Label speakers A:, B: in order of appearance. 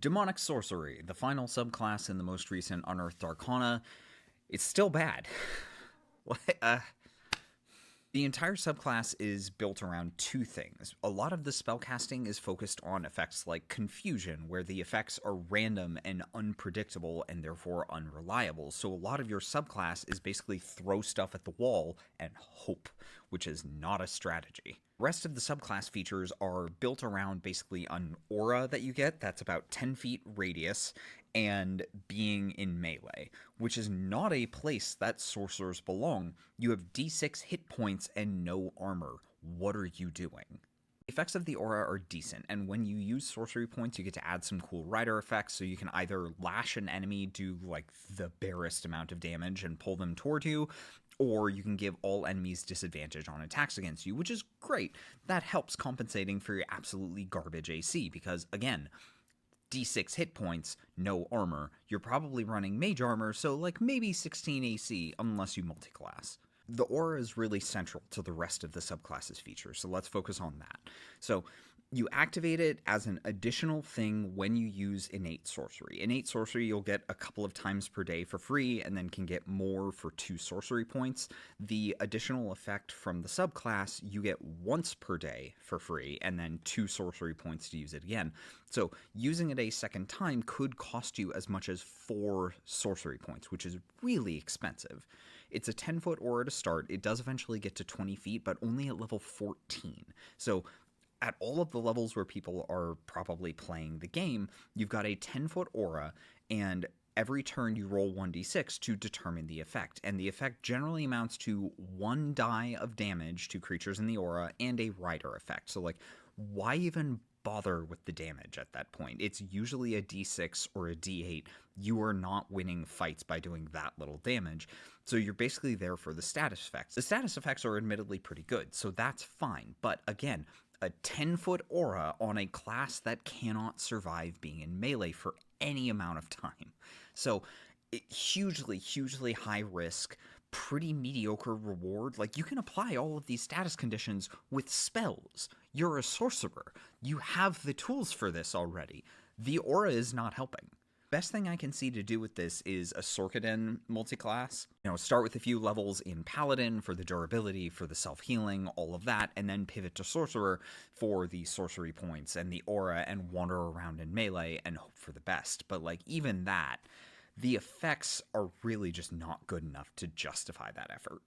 A: Demonic Sorcery, the final subclass in the most recent Unearthed Arcana, it's still bad. uh, the entire subclass is built around two things. A lot of the spellcasting is focused on effects like Confusion, where the effects are random and unpredictable and therefore unreliable. So a lot of your subclass is basically throw stuff at the wall and hope, which is not a strategy. The rest of the subclass features are built around basically an aura that you get that's about 10 feet radius and being in melee, which is not a place that sorcerers belong. You have d6 hit points and no armor. What are you doing? The effects of the aura are decent, and when you use sorcery points, you get to add some cool rider effects, so you can either lash an enemy, do like the barest amount of damage, and pull them toward you, or you can give all enemies disadvantage on attacks against you, which is great. That helps compensating for your absolutely garbage AC, because again, d6 hit points, no armor. You're probably running mage armor, so like maybe 16 AC unless you multiclass. The aura is really central to the rest of the subclass's features, so let's focus on that. So you activate it as an additional thing when you use innate sorcery. Innate sorcery you'll get a couple of times per day for free, and then can get more for 2 sorcery points. The additional effect from the subclass you get once per day for free, and then 2 sorcery points to use it again. So using it a second time could cost you as much as 4 sorcery points, which is really expensive. It's a 10-foot aura to start. It does eventually get to 20 feet, but only at level 14. So at all of the levels where people are probably playing the game, you've got a 10-foot aura, and every turn you roll 1d6 to determine the effect. And the effect generally amounts to 1 die of damage to creatures in the aura and a rider effect. So, like, why even bother with the damage at that point? It's usually a d6 or a d8. You are not winning fights by doing that little damage. So you're basically there for the status effects. The status effects are admittedly pretty good, so that's fine. But again, a 10-foot aura on a class that cannot survive being in melee for any amount of time. So hugely high risk, pretty mediocre reward. Like, you can apply all of these status conditions with spells. You're a sorcerer. You have the tools for this already. The aura is not helping. Best thing I can see to do with this is a Sorkaden multiclass. Start with a few levels in Paladin for the durability, for the self-healing, all of that, and then pivot to Sorcerer for the sorcery points and the aura, and wander around in melee and hope for the best. But like, even that, the effects are really just not good enough to justify that effort.